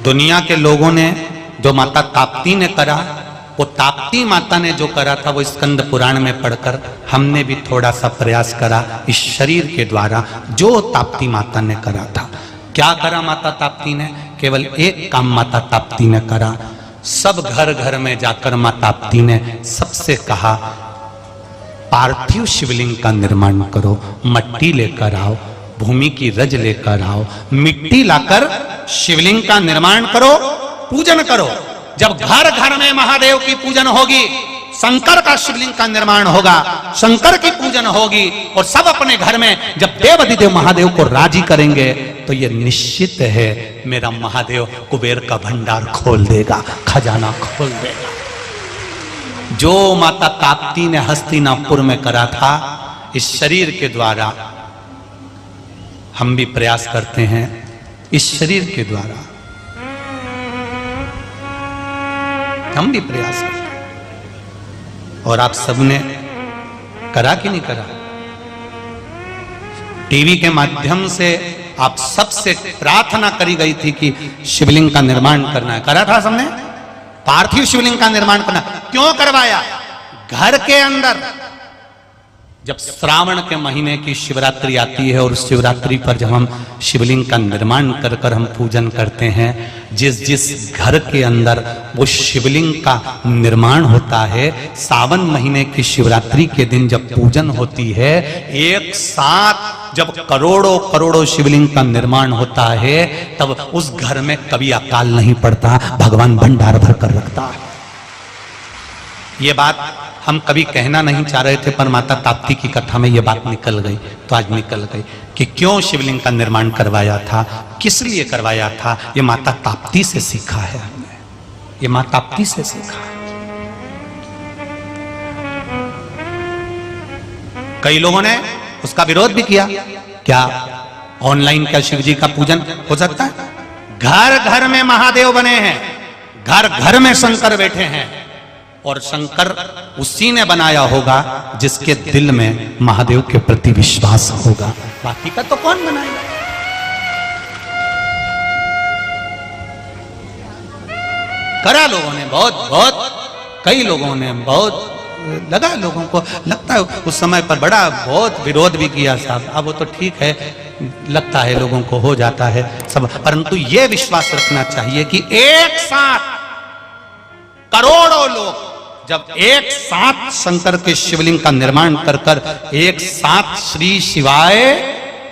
दुनिया के लोगों ने जो माता ताप्ती ने करा, वो ताप्ती माता ने जो करा था वो स्कंद पुराण में पढ़कर हमने भी थोड़ा सा प्रयास करा इस शरीर के द्वारा जो ताप्ती माता ने करा था। क्या करा माता ताप्ती ने? केवल एक काम माता ताप्ती ने करा। सब घर घर में जाकर माता ताप्ती ने सबसे कहा, पार्थिव शिवलिंग का निर्माण करो, मट्टी लेकर आओ, भूमि की रज लेकर आओ, मिट्टी लाकर शिवलिंग का निर्माण करो, पूजन करो। जब घर घर में महादेव की पूजन होगी, शंकर का शिवलिंग का निर्माण होगा, शंकर की पूजन होगी और सब अपने घर में जब देव अधिदेव महादेव को राजी करेंगे तो ये निश्चित है मेरा महादेव कुबेर का भंडार खोल देगा, खजाना खोल देगा। जो माता ताप्ती ने हस्तिनापुर में करा था इस शरीर के द्वारा, हम भी प्रयास करते हैं इस शरीर के द्वारा, हम भी प्रयास करते हैं। और आप सबने करा कि नहीं करा? टीवी के माध्यम से आप सबसे प्रार्थना करी गई थी कि शिवलिंग का निर्माण करना है, करा था सबने? पार्थिव शिवलिंग का निर्माण करना क्यों करवाया? घर के अंदर जब श्रावण के महीने की शिवरात्रि आती है और शिवरात्रि पर जब हम शिवलिंग का निर्माण कर कर हम पूजन करते हैं, जिस जिस घर के अंदर वो शिवलिंग का निर्माण होता है, सावन महीने की शिवरात्रि के दिन जब पूजन होती है, एक साथ जब करोड़ों करोड़ों शिवलिंग का निर्माण होता है, तब उस घर में कभी अकाल नहीं पड़ता, भगवान भंडार भर कर रखता है। ये बात हम कभी कहना नहीं चाह रहे थे, पर माता ताप्ती की कथा में ये बात निकल गई, तो आज निकल गई कि क्यों शिवलिंग का निर्माण करवाया था, किस लिए करवाया था। ये माता ताप्ती से सीखा है हमने, ये माता ताप्ती से सीखा है। कई लोगों ने उसका विरोध भी किया, क्या ऑनलाइन क्या शिव जी का पूजन हो सकता है? घर घर में महादेव बने हैं, घर घर में शंकर बैठे हैं, और शंकर उसी ने बनाया होगा जिसके दिल में महादेव के प्रति विश्वास होगा, बाकी का तो कौन बनाएगा? करा लोगों ने बहुत बहुत, कई लोगों ने बहुत लगा, लोगों को लगता है उस समय पर बड़ा बहुत विरोध भी किया साहब। अब वो तो ठीक है, लगता है लोगों को हो जाता है सब, परंतु ये विश्वास रखना चाहिए कि एक साथ करोड़ों लोग जब एक साथ शंकर के शिवलिंग का निर्माण कर कर एक साथ श्री शिवाय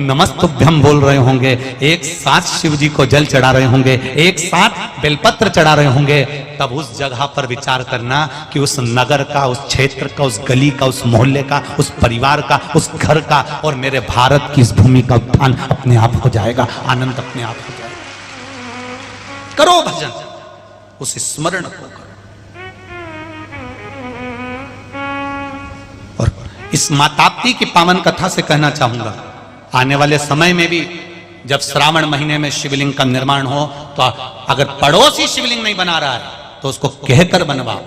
नमस्तुभ्यम बोल रहे होंगे, एक साथ शिव जी को जल चढ़ा रहे होंगे, एक साथ बेलपत्र चढ़ा रहे होंगे, तब उस जगह पर विचार करना कि उस नगर का, उस क्षेत्र का, उस गली का, उस मोहल्ले का, उस परिवार का, उस घर का और मेरे भारत की इस भूमि का उत्थान अपने आप हो जाएगा, आनंद अपने आप हो जाएगा। करो भजन, उसे स्मरण को करो। और इस माता ताप्ती की पावन कथा से कहना चाहूंगा, आने वाले समय में भी जब श्रावण महीने में शिवलिंग का निर्माण हो, तो अगर पड़ोसी शिवलिंग नहीं बना रहा है तो उसको कहकर बनवाओ,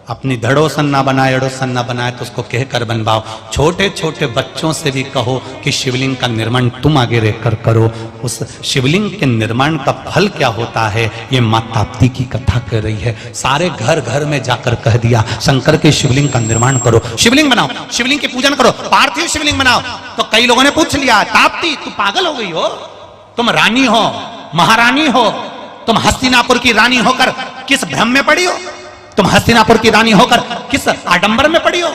अपनी धड़ोसन ना बनाए, अड़ोसन ना बनाए तो उसको कहकर बनवाओ। छोटे छोटे बच्चों से भी कहो कि शिवलिंग का निर्माण तुम आगे रहकर करो। उस शिवलिंग के निर्माण का फल क्या होता है, ये माता ताप्ती की कथा कह रही है। सारे घर घर में जाकर कह दिया, शंकर के शिवलिंग का निर्माण करो, शिवलिंग बनाओ, शिवलिंग की पूजन करो, पार्थिव शिवलिंग बनाओ। तो कई लोगों ने पूछ लिया, ताप्ती तू पागल हो गई हो, तुम रानी हो, महारानी हो, तुम हस्तिनापुर की रानी होकर किस भ्रम में पड़ी हो, तुम हस्तिनापुर की रानी होकर किस आडंबर में पड़ी हो।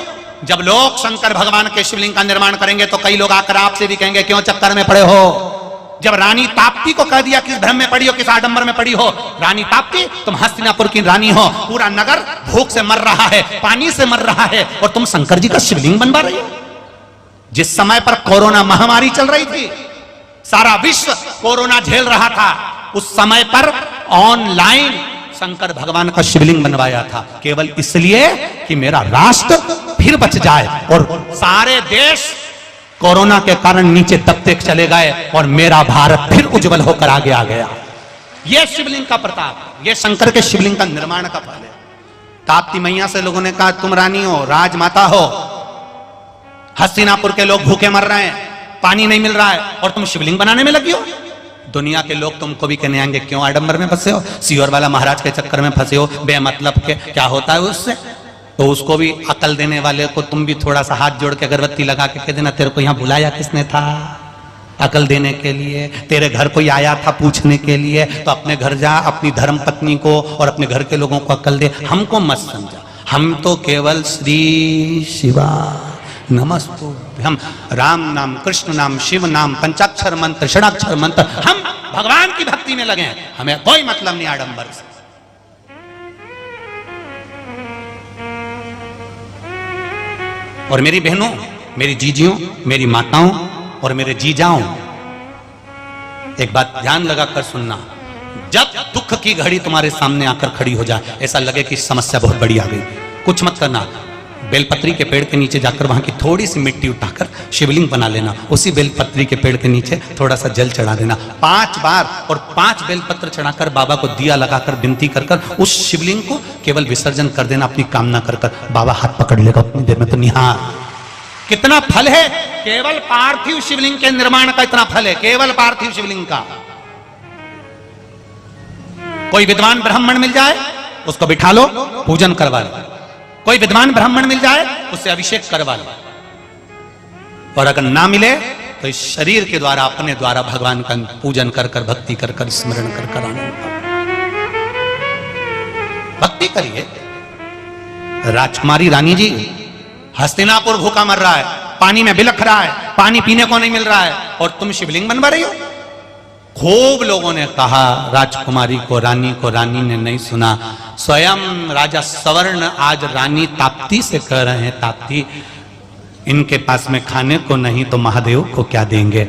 जब लोग शंकर भगवान के शिवलिंग का निर्माण करेंगे तो कई लोग आकर आपसे भी कहेंगे क्यों चक्कर में पड़े हो। जब रानी ताप्ती को कह दिया किस भ्रम में पड़ी हो, किस आडंबर में पड़ी हो, रानी ताप्ती तुम हस्तिनापुर की रानी हो, पूरा नगर भूख से मर रहा है, पानी से मर रहा है, और तुम शंकर जी का शिवलिंग बनवा रही हो। जिस समय पर कोरोना महामारी चल रही थी, सारा विश्व कोरोना झेल रहा था, उस समय पर ऑनलाइन शंकर भगवान का शिवलिंग बनवाया था, केवल इसलिए कि मेरा राष्ट्र फिर बच जाए। और सारे देश कोरोना के कारण नीचे दबते चले गए और मेरा भारत फिर उज्जवल होकर आगे आ गया। यह शिवलिंग का प्रताप, यह शंकर के शिवलिंग का निर्माण का फल है। ताप्ती मैया से लोगों ने कहा तुम रानी हो, राजमाता हो, हस्तिनापुर के लोग भूखे मर रहे हैं, पानी नहीं मिल रहा है और तुम शिवलिंग बनाने में लगी हो। दुनिया के लोग तुमको भी कहने आएंगे क्यों आडंबर में फंसे हो, सीहोर वाला महाराज के चक्कर में फंसे हो, बेमतलब के, क्या होता है उससे। तो उसको भी अकल देने वाले को तुम भी थोड़ा सा हाथ जोड़ के अगरबत्ती लगा के कह देना, तेरे को यहाँ बुलाया किसने था अकल देने के लिए, तेरे घर कोई आया था पूछने के लिए, तो अपने घर जा, अपनी धर्म पत्नी को और अपने घर के लोगों को अकल दे, हमको मत समझा। हम तो केवल श्री शिवा नमस्तुभ्यं, हम राम नाम, कृष्ण नाम, शिव नाम, पंचाक्षर मंत्र, षडाक्षर मंत्र, हम भगवान की भक्ति में लगे हैं, हमें कोई मतलब नहीं आडंबर से। और मेरी बहनों, मेरी जीजियों, मेरी माताओं और मेरे जीजाओं, एक बात ध्यान लगाकर सुनना, जब दुख की घड़ी तुम्हारे सामने आकर खड़ी हो जाए, ऐसा लगे कि समस्या बहुत बड़ी आ गई, कुछ मत करना, बेलपत्री के पेड़ के नीचे जाकर वहां की थोड़ी सी मिट्टी उठाकर शिवलिंग बना लेना, उसी बेलपत्री के पेड़ के नीचे थोड़ा सा जल चढ़ा देना 5 बार, और 5 बेलपत्र चढ़ाकर बाबा को दिया लगाकर विनती कर कर उस शिवलिंग को केवल विसर्जन कर देना अपनी कामना कर कर। बाबा हाथ पकड़ लेगा उतनी देर में, तो निहार कितना फल है, केवल पार्थिव शिवलिंग के निर्माण का इतना फल है, केवल पार्थिव शिवलिंग का। कोई विद्वान ब्राह्मण मिल जाए उसको बिठा लो, पूजन करवा लो, कोई विद्वान ब्राह्मण मिल जाए उससे अभिषेक करवा लो, और अगर ना मिले तो इस शरीर के द्वारा, अपने द्वारा भगवान का पूजन कर कर, भक्ति कर कर, स्मरण कर कर आनंद भक्ति करिए। राजकुमारी रानी जी, हस्तिनापुर भूखा मर रहा है, पानी में बिलख रहा है, पानी पीने को नहीं मिल रहा है, और तुम शिवलिंग बनवा रही हो। खूब लोगों ने कहा राजकुमारी को, रानी को, रानी ने नहीं सुना। स्वयं राजा सवर्ण आज रानी ताप्ती से कह रहे हैं, ताप्ती इनके पास में खाने को नहीं तो महादेव को क्या देंगे।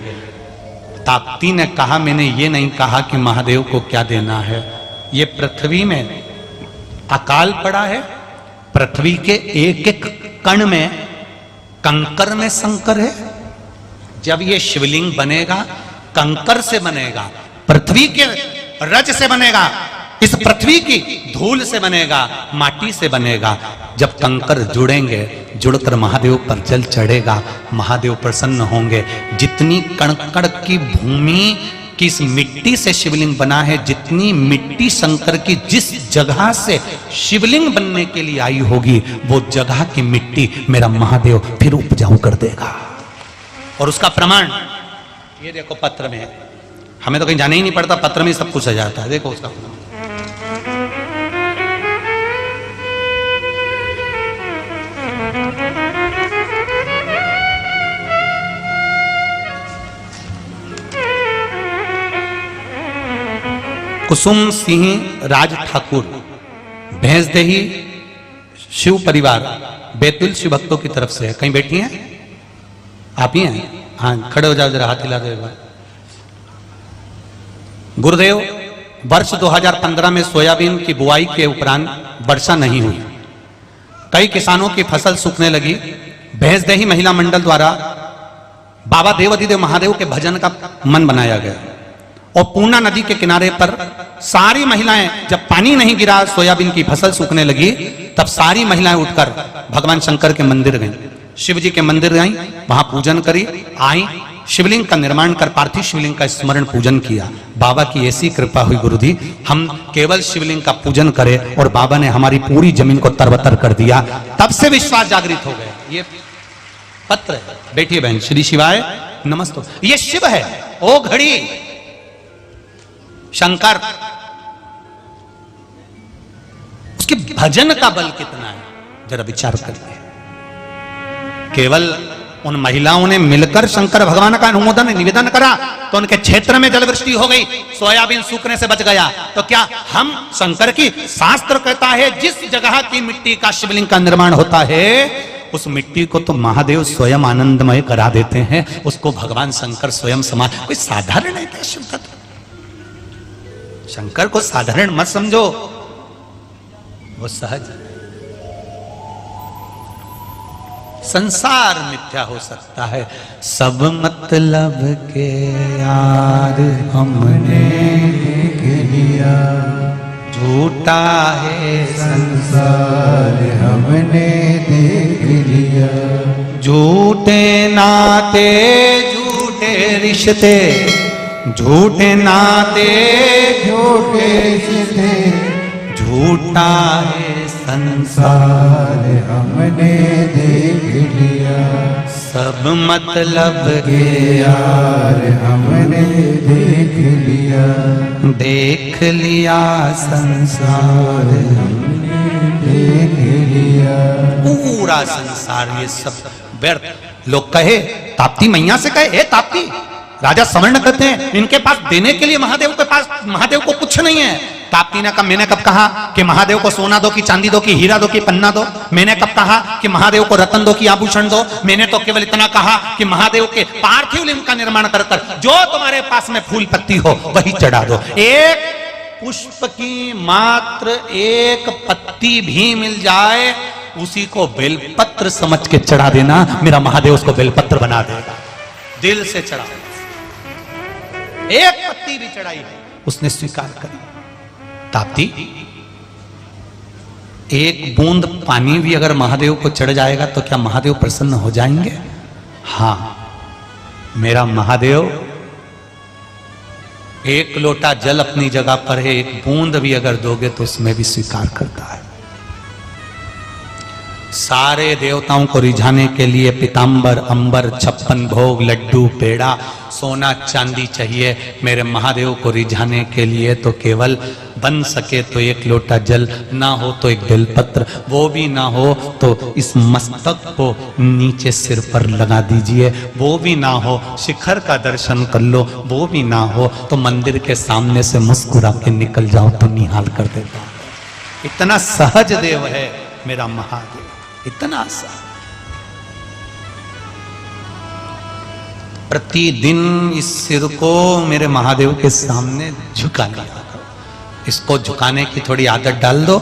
ताप्ती ने कहा मैंने ये नहीं कहा कि महादेव को क्या देना है, ये पृथ्वी में अकाल पड़ा है, पृथ्वी के एक एक कण में, कंकर में शंकर है। जब ये शिवलिंग बनेगा कंकर से बनेगा, पृथ्वी के रज से बनेगा, इस पृथ्वी की धूल से बनेगा, माटी से बनेगा। जब कंकर जुड़ेंगे, जुड़कर महादेव पर जल चढ़ेगा, महादेव प्रसन्न होंगे। जितनी कण-कण की भूमि की इस मिट्टी से शिवलिंग बना है, जितनी मिट्टी शंकर की जिस जगह से शिवलिंग बनने के लिए आई होगी, वो जगह की मिट्टी मेरा महादेव फिर उपजाऊ कर देगा। और उसका प्रमाण ये देखो पत्र में है, हमें तो कहीं जाना ही नहीं पड़ता, पत्र में सब कुछ आ जाता है। देखो उसका कुसुम सिंह राज ठाकुर, भैंसदेही शिव परिवार, बैतुल शिव भक्तों की तरफ से है। कहीं बैठी हैं आप ही हैं? हाँ, खड़े हो जाओ जरा, हाथ हिला दो एक बार। गुरुदेव, वर्ष 2015 में सोयाबीन की बुआई के उपरांत वर्षा नहीं हुई, कई किसानों की फसल सूखने लगी। भैंसदेही महिला मंडल द्वारा बाबा देवाधिदेव महादेव के भजन का मन बनाया गया, और पूर्णा नदी के किनारे पर सारी महिलाएं, जब पानी नहीं गिरा, सोयाबीन की फसल सूखने लगी, तब सारी महिलाएं उठकर भगवान शंकर के मंदिर गईं, शिव जी के मंदिर गईं, वहां पूजन करी, आई, शिवलिंग का निर्माण कर पार्थिव शिवलिंग का स्मरण पूजन किया। बाबा की ऐसी कृपा हुई गुरुजी, हम केवल शिवलिंग का पूजन करें और बाबा ने हमारी पूरी जमीन को तरबतर कर दिया। तब से विश्वास जागृत हो गए। ये पत्र है, बैठिए बहन। श्री शिवाय नमस्ते। ये शिव है, ओ घड़ी शंकर, उसके भजन का बल कितना है जरा विचार करिए। केवल उन महिलाओं ने मिलकर शंकर भगवान का अनुमोदन निवेदन करा तो उनके क्षेत्र में जलवृष्टि हो गई, सोयाबीन सूखने से बच गया। तो क्या हम शंकर की, शास्त्र कहता है जिस जगह की मिट्टी का शिवलिंग का निर्माण होता है, उस मिट्टी को तो महादेव स्वयं आनंदमय करा देते हैं, उसको भगवान शंकर स्वयं समान। कोई साधारण नहीं था शिव तत्व, शंकर को साधारण मत समझो, वो सहज। संसार मिथ्या हो सकता है, सब मतलब के यार हमने देख लिया, झूठा है संसार हमने देख लिया, झूठे नाते झूठे रिश्ते झूठे नाते झूठे सीधे झूठा है संसार, सारे हमने देख लिया, सब मतलब के यार हमने देख लिया, देख लिया संसार, हमने देख लिया। पूरा संसार ये सब व्यर्थ। लोग कहे, ताप्ती मैया से कहे, हे ताप्ती, राजा स्वर्ण कहते हैं, इनके पास देने के लिए महादेव के पास, महादेव को कुछ नहीं है। ताप्ती ने कहा, मैंने कब कहा कि महादेव को सोना दो कि चांदी दो कि हीरा दो कि पन्ना दो? मैंने कब कहा कि महादेव को रतन दो कि आभूषण दो? मैंने तो केवल इतना कहा कि महादेव के पार्थिव लिंग का निर्माण कर कर जो तुम्हारे पास में फूल पत्ती हो वही चढ़ा दो। एक पुष्प की मात्र एक पत्ती भी मिल जाए, उसी को बेलपत्र समझ के चढ़ा देना, मेरा महादेव उसको बेलपत्र बना देगा। दिल से चढ़ा, एक पत्ती भी चढ़ाई है उसने स्वीकार करी। ताप्ती, एक बूंद पानी भी अगर महादेव को चढ़ जाएगा तो क्या महादेव प्रसन्न हो जाएंगे? हां, मेरा महादेव एक लोटा जल अपनी जगह पर है, एक बूंद भी अगर दोगे तो उसमें भी स्वीकार करता है। सारे देवताओं को रिझाने के लिए पीतांबर, अंबर, 56 भोग, लड्डू, पेड़ा, सोना चांदी चाहिए। मेरे महादेव को रिझाने के लिए तो केवल बन सके तो एक लोटा जल, ना हो तो एक बेलपत्र, वो भी ना हो तो इस मस्तक को नीचे सिर पर लगा दीजिए, वो भी ना हो शिखर का दर्शन कर लो, वो भी ना हो तो मंदिर के सामने से मुस्कुरा के निकल जाओ तो निहाल कर देता हूं। इतना सहज देव है मेरा महादेव, इतना सा। प्रतिदिन इस सिर को मेरे महादेव के सामने झुका लिया करो। इसको झुकाने की थोड़ी आदत डाल दो।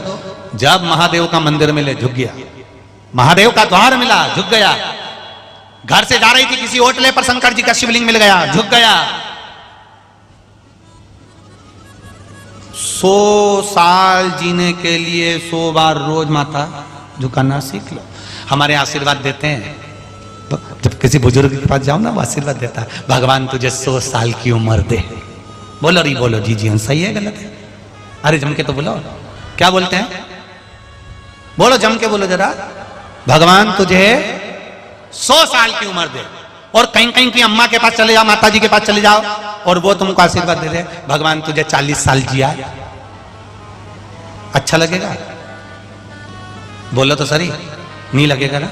जब महादेव का मंदिर मिले झुक गया, महादेव का द्वार मिला झुक गया, घर से जा रही थी किसी होटल पर शंकर जी का शिवलिंग मिल गया झुक गया। 100 साल जीने के लिए 100 बार रोज माथा झुकाना सीख लो। हमारे आशीर्वाद देते हैं, जब किसी बुजुर्ग के पास जाओ ना, वो आशीर्वाद देता है, भगवान तुझे 100 साल की उम्र दे। बोलो री बोलो, जी जी सही है गलत है? अरे जम के तो बोलो, क्या बोलते हैं? बोलो जम के बोलो जरा, भगवान तुझे 100 साल की उम्र दे। और कहीं कहीं की अम्मा के पास चले जाओ, माता जी के पास चले जाओ और वो तुमको आशीर्वाद दे दे, भगवान तुझे 40 साल जिया। अच्छा लगेगा? बोलो तो सही, नहीं लगेगा ना?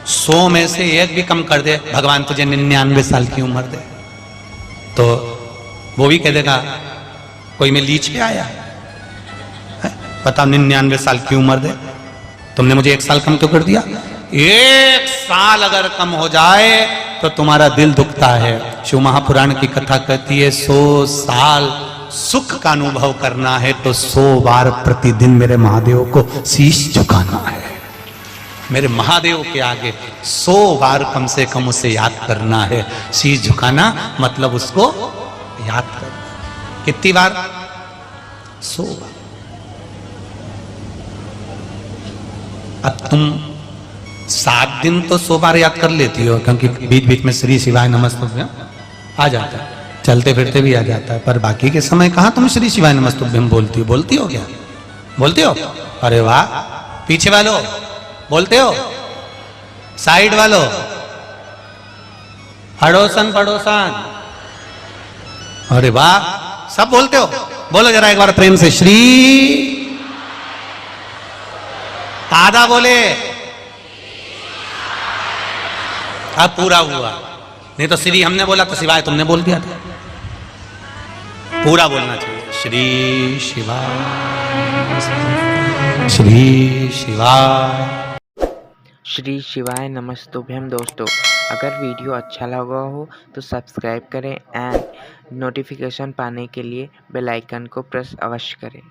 100 में से एक भी कम कर दे, भगवान तुझे 99 साल की उम्र दे, तो वो भी कह देगा कोई मैं लीच पे आया है? पता 99 साल की उम्र दे, तुमने मुझे 1 साल कम क्यों कर दिया? 1 साल अगर कम हो जाए तो तुम्हारा दिल दुखता है। शिव महापुराण की कथा कहती है 100 साल सुख का अनुभव करना है तो 100 बार प्रतिदिन मेरे महादेव को शीश झुकाना है। मेरे महादेव के आगे 100 बार कम से कम उसे याद करना है। शीश झुकाना मतलब उसको याद करना। कितनी बार? 100 बार। अब तुम 7 दिन तो 100 बार याद कर लेती हो, क्योंकि बीच बीच में श्री शिवाय नमस्तुभ्यम आ जाता है, चलते फिरते भी आ जाता है, पर बाकी के समय कहां तुम श्री शिवाय नमस्तुभ्यम बोलती हो? बोलती हो क्या? बोलती हो? अरे वाह! पीछे वालों बोलते हो? साइड वालों, अड़ोसन पड़ोसन, अरे वाह, सब बोलते हो? बोलो जरा एक बार प्रेम से, श्री। आधा बोले, अब पूरा हुआ। नहीं तो श्री हमने बोला तो शिवाय तुमने बोल दिया था। पूरा बोलना चाहिए, श्री शिवाय, श्री शिवाय। श्री शिवाय नमस्तुभ्यम। दोस्तों, अगर वीडियो अच्छा लगा हो तो सब्सक्राइब करें एंड नोटिफिकेशन पाने के लिए बेल आइकन को प्रेस अवश्य करें।